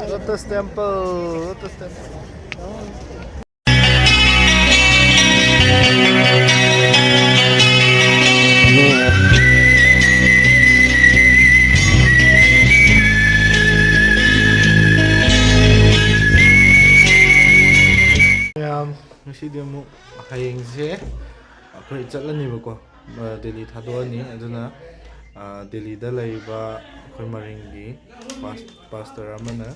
Lotus Temple, Lotus Temple. Ngasi mo hayengse akhoi chatlanni bako Delhi thadoni aduna Delhi da laiba akhoi Maringi pastor amana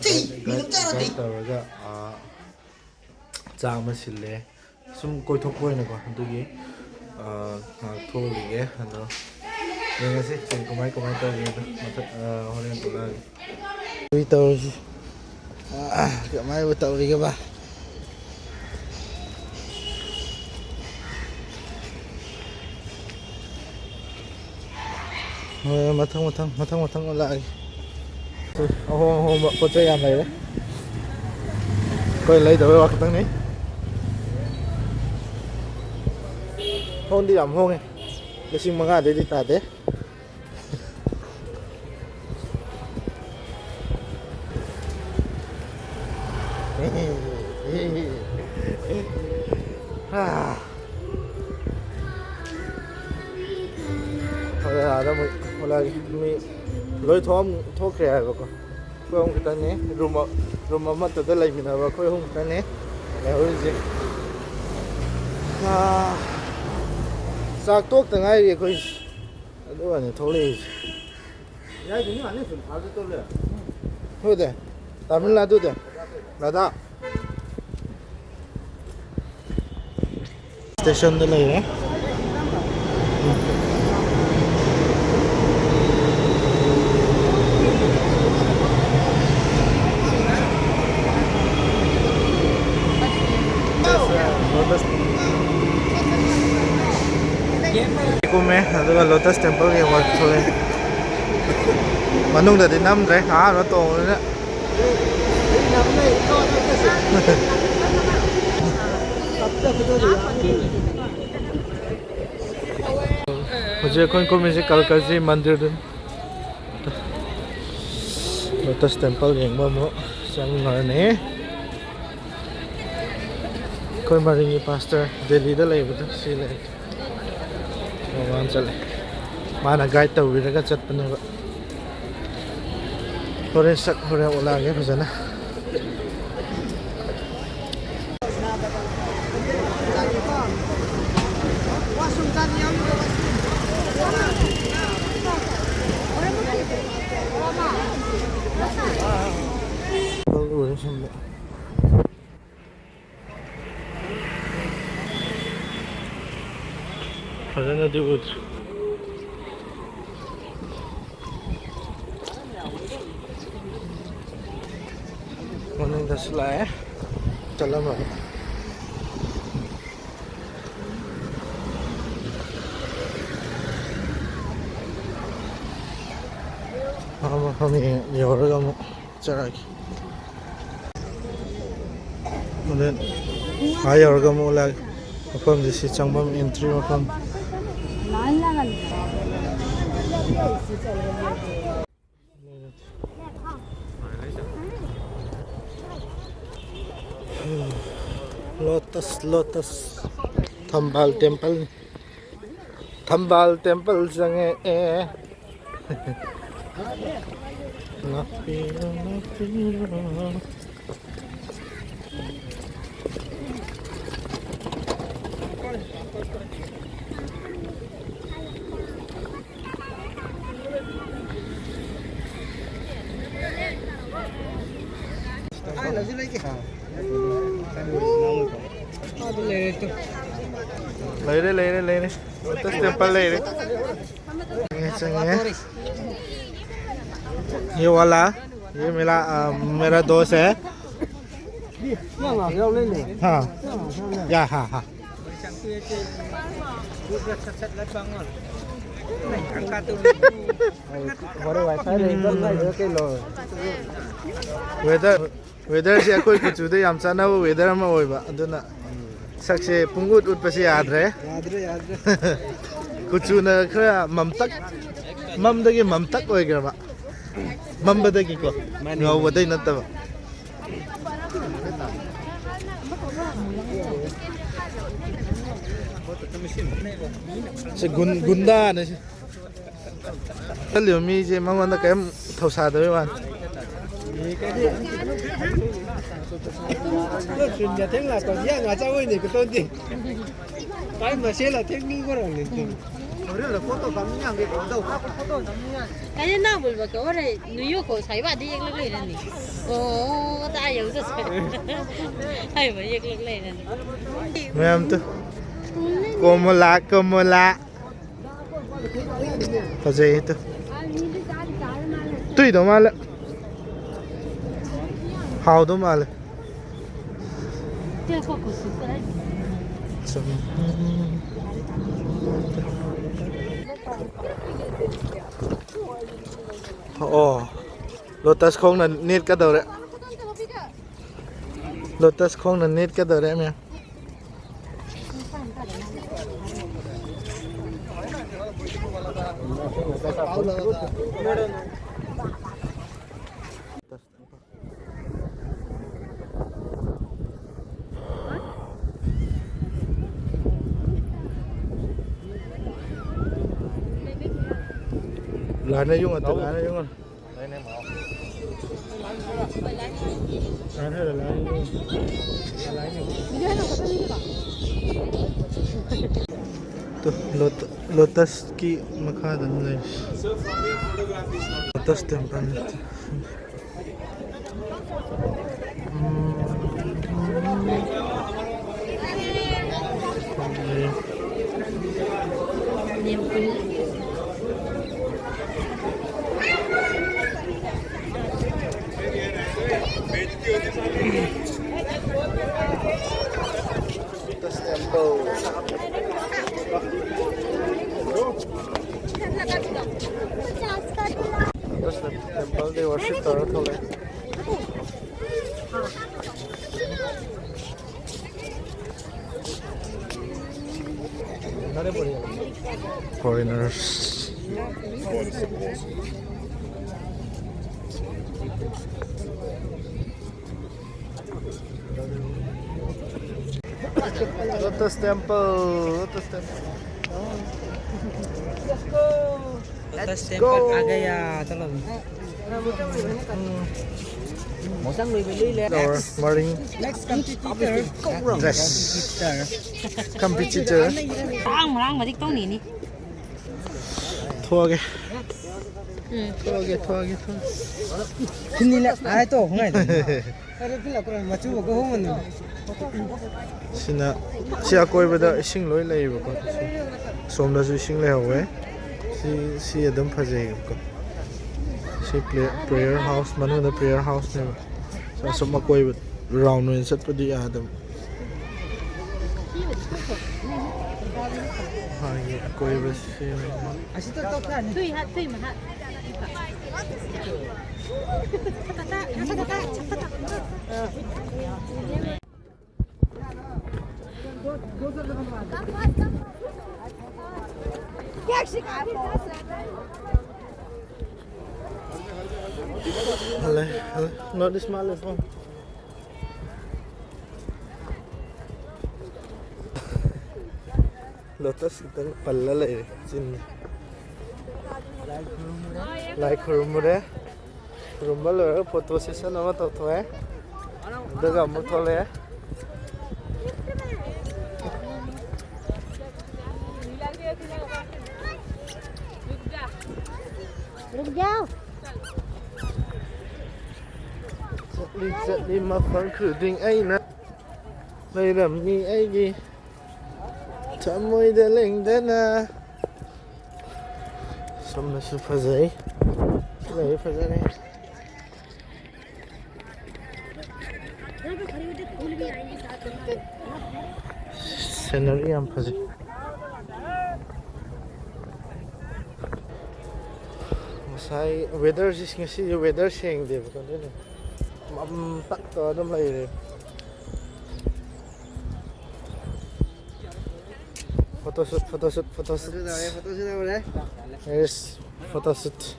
guide tawraga chama sille sum koithok poina ko adugi tholige ado yengase komai tawge matha horen tola wi tawji kamai tawrige ba mathang lại hôm có chơi ăn này đấy coi lấy tờ vào cái này hôm đi làm hôm này cái xin mang ra để đi tạt đấy đó một là mi lối thom thô kẻ rồi con khơi không cái này room mà tự lấy mình là khơi không cái này là hơi gì sạc tốt từng ngày thì khơi đó là thô lì cái gì mà nó phải phá cái tốt rồi thôi đấy Tamil Nadu đấy là đó station đó này đấy Lotus Temple yang buat soleh. Manung dari 5 đấy, nó to rồi đấy. Bây con mình sẽ call cái mandir đấy. Lotus Temple yang mau sang ngồi này. Con Maringi pastor Delhi đó lại betul sih lại. Orang cale, mana guide tahu kita kan cat penuh. Orang sak orang ulang ya macam mana? Fazendo de outro. Mana dah selesai? Jalan mana? Kami orang kamu cari. Kemudian ayah orang kamu lagi. Apa di sini cangkam entry macam. Lotus Temple sange lấy đây Lotus Temple lấy đấy ये वाला ये मेरा दोस्त है हाँ या हाँ weather se koi kuchu de yam chana weather ma oiba aduna sakse pungut utpase yadre kuchuna khara mamtak mamdagi mamtak oigraba mambadagi ko ngawdai nataba se gunda na se talio mi je mangona kam thosa da wan Chuyện nhà tiếng là còn nhớ ngã cháu ơi này cái tôn gì cái mà sẽ là tiếng đi có rồi liền là photo cắm nhang cái đầu khác photo cắm nhang cái này nào bởi cái này nếu có thấy bạn đi ăn lực lên này ồ ta hiểu rồi hay bởi ăn lực lên này mem tu komola fazei tu tui do mal hao do mal cái có sự cái oh lotus khong là nét cái đầu đấy lotus khong là nét cái đầu đấy mẹ lá này dùng à từ lá này dùng à lá này mỏ lá này là lá tu lotus ki makha dan lai Lotus Temple Lotus Temple they worship Torah Thole. Foreigners. Lotus Temple. Lotus Temple. Lotus Temple आ गया चलो màu người beli le Maringi next competitor competitor rang mà thích tông nỉ thua kìa hindi la ai to ngai ara pila ko ma chu ko ho mun sina sia koi bada ising loi lai ba ko som da su ising lai hawe si adam phajai ko si prayer house manu da prayer house ne sa som ma koi round no sat pa di adam ha ye koi ba si asito to kan tui mà ha Hello, not this small phone. Lotus itang palla lai chin. Like rumure. Rumalo photo session ama to thoe. Daga mo thole. रुक जाओ đi mà phán khử tình ấy nè đây làm gì ấy gì chạm môi để lên đến à xong là sự phá giấy lấy phá giấy này scenery am phá giấy sai weather is ngasi weather seng de bukan ini tak to adam lai photo shoot. Foto sudah boleh. Here's photo shoot.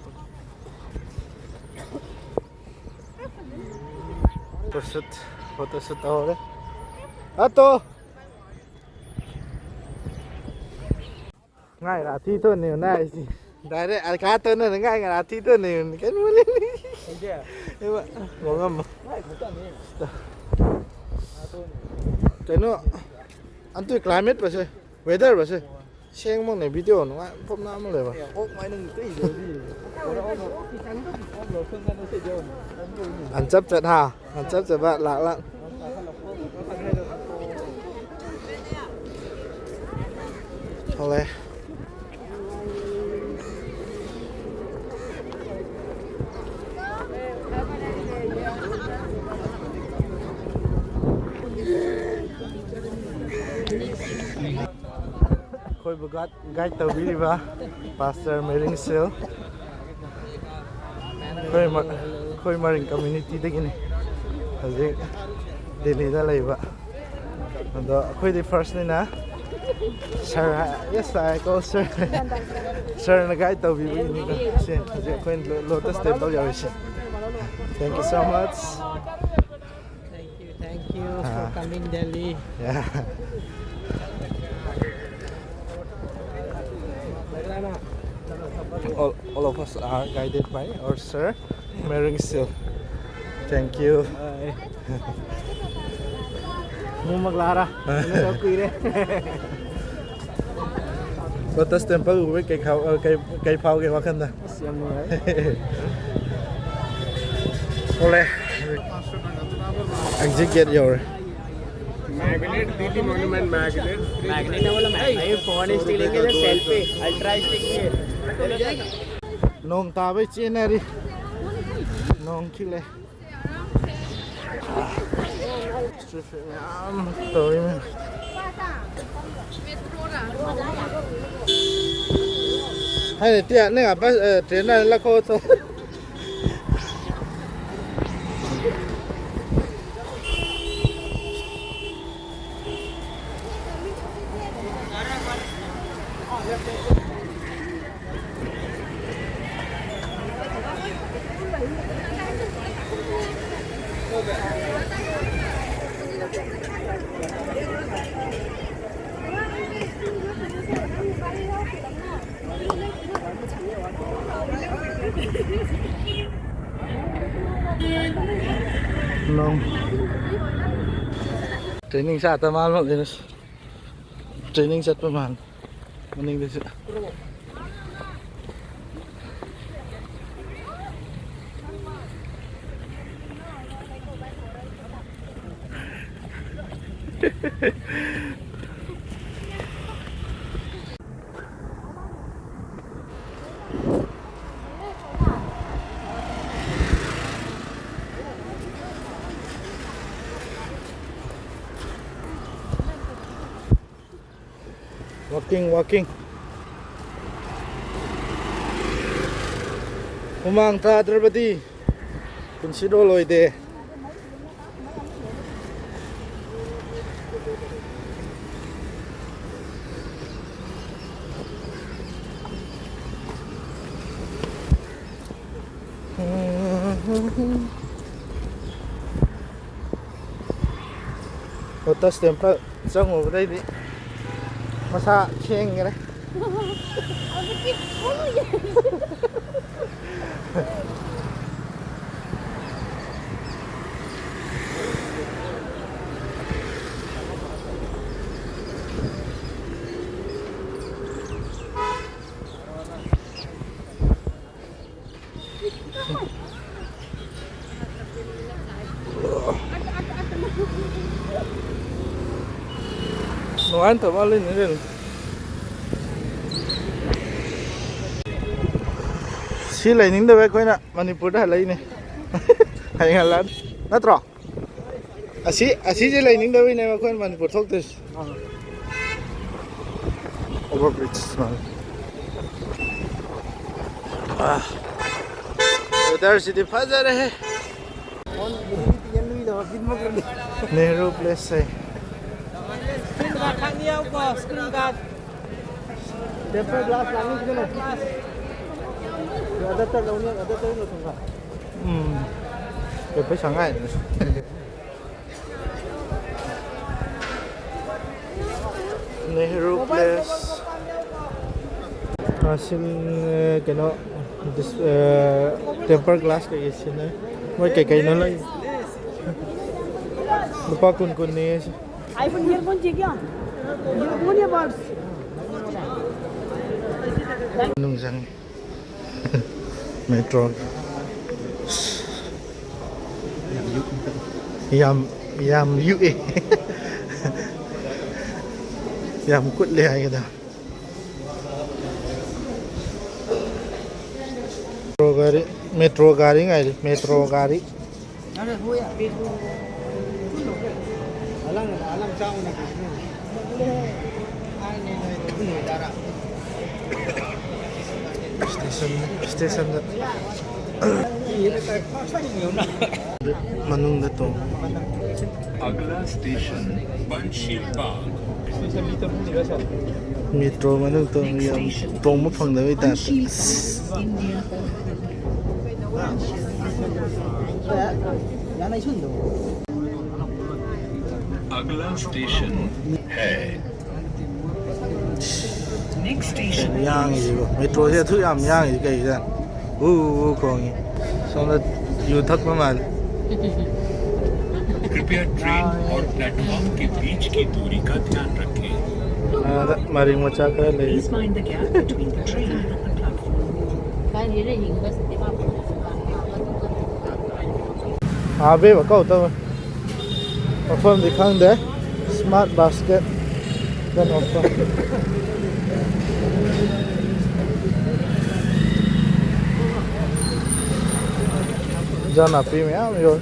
Photo shoot ahora. Ato. Ngay là thi tuần này này. Đấy đấy, cá tuần này ngay là thi tuần này cái luôn đi. Em ạ, ngồi ngâm. Cái nó anh tôi climate vậy chứ, weather vậy chứ. Xem mong này video nó phom nam mong này vậy. Anh chấp chặt ha, anh chấp chặt bạn lạ lạ. Thôi. Khôi bớt gai tàu đi ba, Pastor Maringi Echin khôi Maringi community đấy cái này, bây Delhi ra lấy ba, đó khôi đi first này na, sir, yes I go sir, sir là gai tàu đi này cơ, xin, khôi Lotus Temple rồi xin, thank you so much. Thank you for coming Delhi. Yeah. All of us are guided by our sir, Maringi Echin. Thank you. Mau maglara. Ano ko ire. Lotus Temple với cây phao cái hoa khăn nè. Siam rồi. Ole. Exit gate rồi. Magnet, Delhi Monument Magnet. Magnet वाला magnet. Phone stealing is a selfie. Ultra stick. Nong ta với chị này đi. Nong kia này. Tôi mình. Hay là tiện này à, bắt trên này là cô thôi. No. Training sa tamal mo linus. Training set paman. Maning dito. Walking. Umang ta terbadi. Kunsido loy de. Lotus Temple trong ở đây đi. Masa keng cái đấy. Nấu ăn thở bao lên nữa. Xí lấy những đôi quay nè, Manipur đã lấy nè, hay là lớn, nó trỏ. Xí chỉ lấy những đôi này mà quên Manipur thốt từ. Overbridge mà. Uधर सीधी फंस जा रहे हैं. Nehru Place है. Screen card thang yêu của screen card. temper glass lagi kita loh. Ada tak launnya, ada tak itu tunggu. Cái sáng ngày Nehru Place xin cái nó temper glass cái gì này mấy cái nó lấy lupa kun này iPhone earphone चाहिए क्या? earphone या buds? nung sang metro yam yu yam cút le ai cái đó metro gari ngay metro gari Ada dua ya. Alang jauh nak. station đó manung đó to अगला station बनशील बाग metro manung to yam tong mo phang da wi ta Yang lain sundo. अगला station है next station yang gì cô metro sẽ thứ yam yang gì cái gì đó con gì xong rồi yu thắt mà कृपया train और platform के बीच की दूरी का ध्यान रखें Maring macha ka le Please mind the gap between the train and the platform. cái gì đấy hình bớt thì bao abe ba kau to offer di khang de smart basket dan offer Jangan api me am yo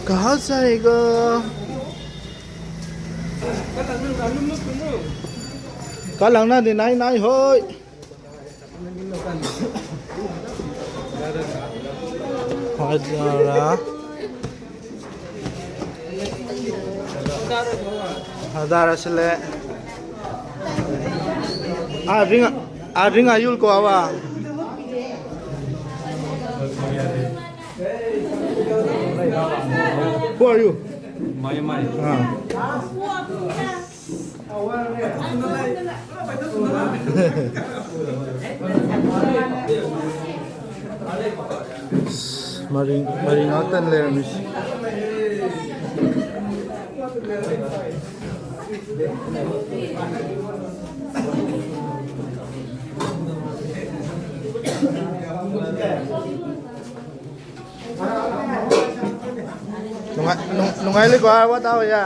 कहाँ जाएगा cá lăng na thì nãy nãy thôi hỏi ra Hadara sele ring ayul ko awa who are you My Maring Altan Lermis nungai le kwa wa tao ya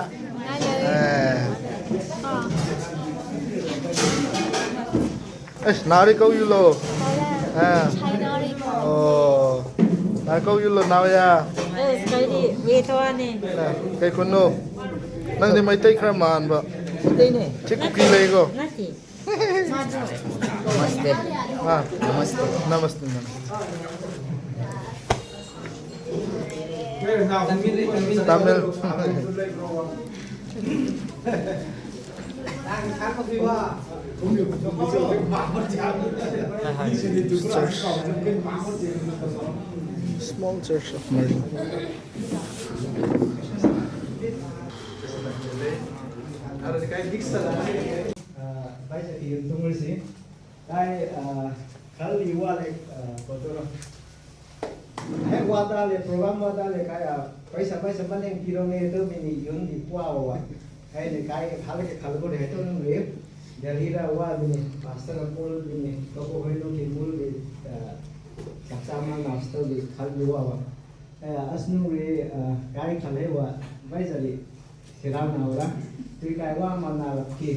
nào đi câu du lô nào câu du lô nào ya cái gì về thôi nè cái con nô năng thì mấy tay khram man ba Đây ni. chiếc cookie lấy go nasi Namaste. namaste namaste Tamil small church of Maringi Bây giờ thì tôi mới xin đây khá là nhiều lại của tôi rồi hết qua taเลยprogram qua taเลยcái पैसा बने kilometre में नहीं यूं di puau hay le kai khal ke khal ko de to no re Delhi ra wa bini pastor pol bini ko ko hoino ki mul bi saksama master bi khal bi wa asnu re kai khale wa bai jali siram na ora tui kai wa man na ki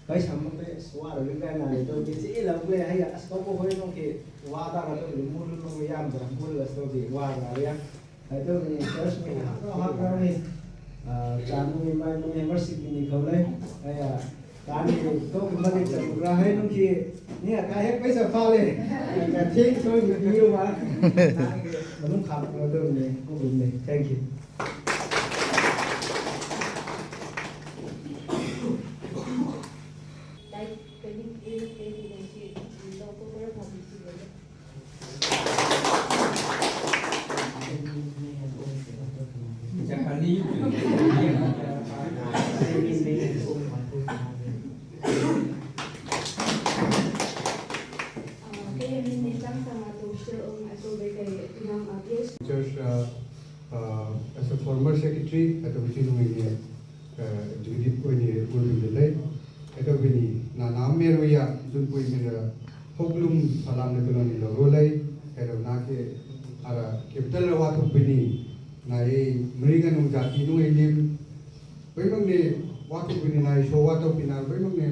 bai sam be swa ro ga na le to bi si la be hay as ko ko hoino ki wa da ra to mul no yam da mul la to bi wa ra ya to ni church ni ha ni चांदनी में membership भी निकल रहे हैं कान तो मदद चल रहा है उनकी เนี่ยใครให้ไปสัมภาษณ์เลยแต่ทิ้งช่วยอยู่ดีมามันต้องขับเราเดินเลยกูรู้เลย thank you as a former secretary at the Vichy Lumini, Judith Pony, Guru the Lake, at the Vini, Nana Meruya, Junpui Mira, Hoglum, Salam Nikolani, Rolay, at of Nake, Ara, Capital Watu Pini, Nae, Merigan Jati, no Elim, Wemone, Watu Pini, Nai, show Watu Pina, Wemone,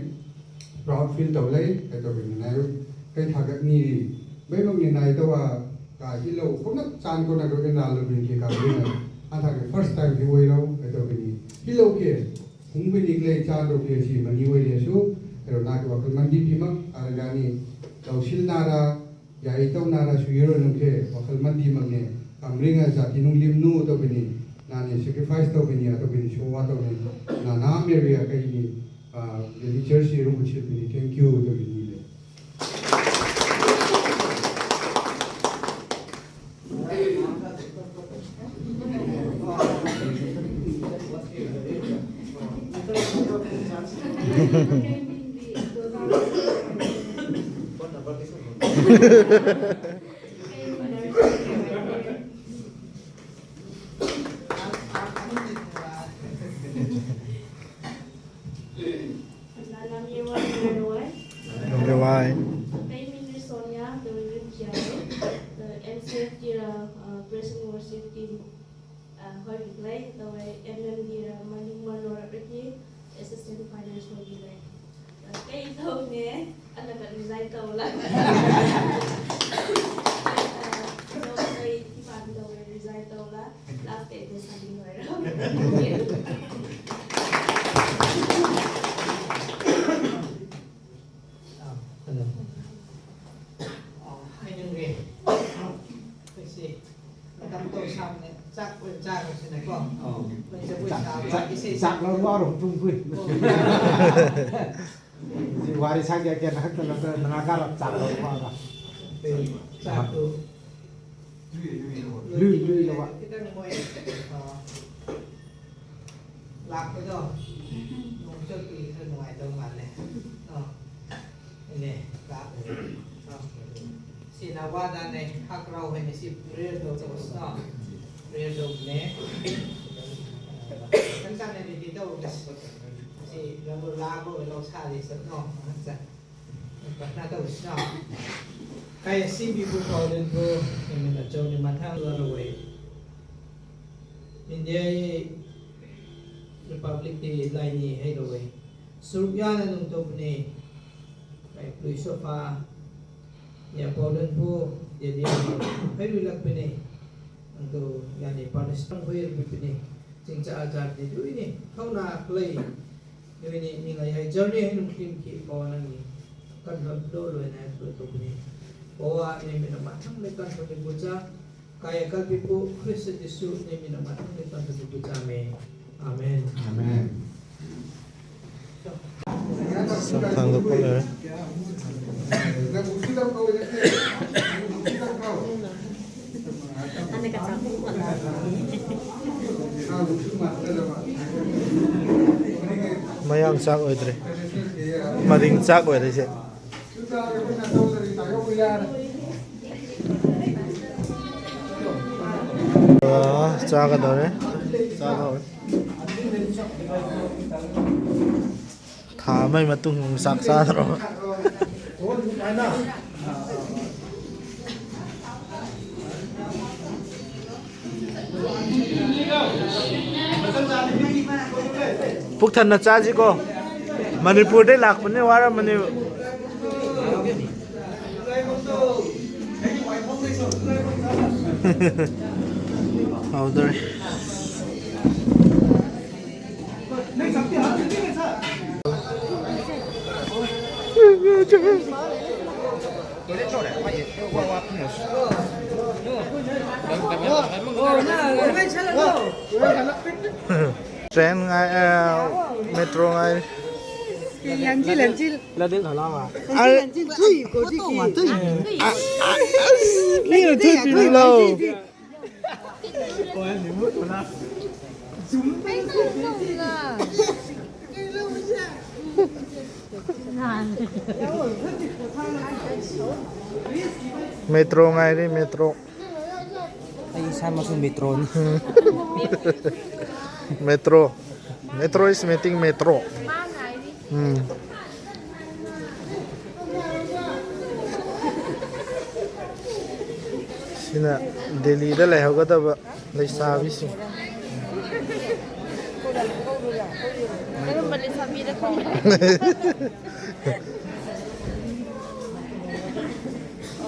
proud field of lake, at the Vini, Kai Tagani, Wemone Naitawa. Hilo, kung saan ko nagawin na alubin kay Kabina, ang first time hiway raw, ito bini. Hilo kaya, kung biniglay chando kaya si maniway niya siyo, pero nagawa ko mandi pimang, aragani, daw sil nara, ya itaw nara suyero nung kaya, wakal mandi mang niya, kamringan sa tinong limno ito bini, nani sacrifice ito bini, ito bini, showa ito bini, na namirya kay ni, the church si Rumbuchil bini, thank you ito bini. Assistant Financial Director. Kay ito niya, ang nag-resign ka wala. So, kay Tipan daw resign ka wala. Last day, this sabi mo Sak lo warung tungguin. Si wari saja kita nak mengagar sak lo warung. Sak tu. Lu lewat. Kita ni boleh lap itu, muncul di senuai dengan ni. Ini lap. Sinawada ni hak rau ini si real tu terus. Real tu ni. Kan sana di situ si labu lo cari semua, nak tahu semua. Kayak si bibu kau dan tu yang nak jauh di mata luar. India Republic di lain ni headway. Surya na nung ni kayak Blue Sofa, ya Poland tu jadi headway pini untuk yang ni Palestine pini. Singsa ajar di tu ini, kau nak play, ini nilai journey yang mungkin kita bawa lagi, kan dulu ini betul ini, bawa ini minum matang lekan sampai buca, kaya kalbiku Kristus Yesus ini minum matang lekan sampai buca, amin, amin. Samtang tu pun le. Ane kacang pun Mayang sak oi tre. Mading sak oi tre se. Sak ada re. Sak oi. Thả mai mà tung sak sa rồi. Phúc thần là cha gì cô? Manipur đấy lạc vấn đề hóa ra Manipur. Hào đây. Train ngay metro ngay là đến thảo long à Ini là thôi đi lâu metro ngay đi metro Ay, sama sa metro. metro metro is meeting metro Sina Delhi da lai hoga da ba lai sabi si Meron ba sa vida ko?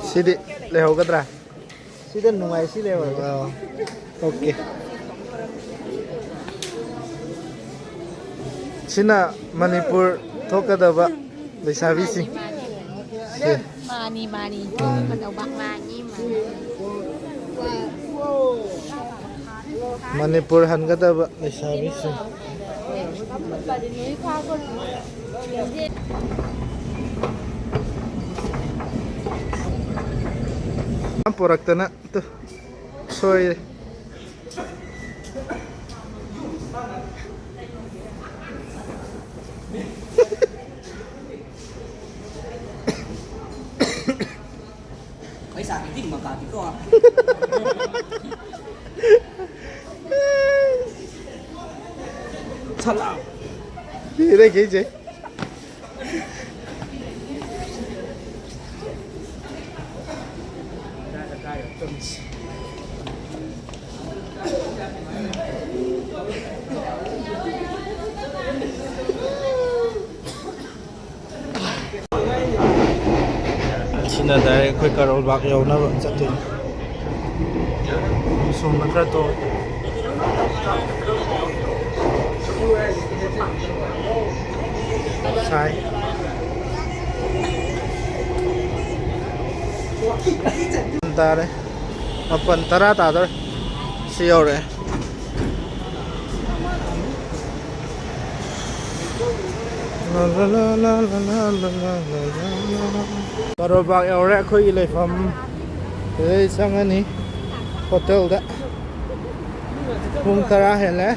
Sidi lai hoga tra Sida nungai si lewa. Okay Sina Manipur thoka da ba lai sabi si Mani mình đầu bạc mani mà Manipur han ga da ba lai sabi si Porak tana tu soy Ay, sa akin din, magkati ko ah. Salam. Ini kece. Sina dari koi karol bak yaw na ba satu. Sum nakra to. Sai. Tare. Apan tara ta dar. Siyo re. La la la la la la la la la. Karol bak yaw re khoi ilai fam. Ei sang ani hotel da. Hung tara hele.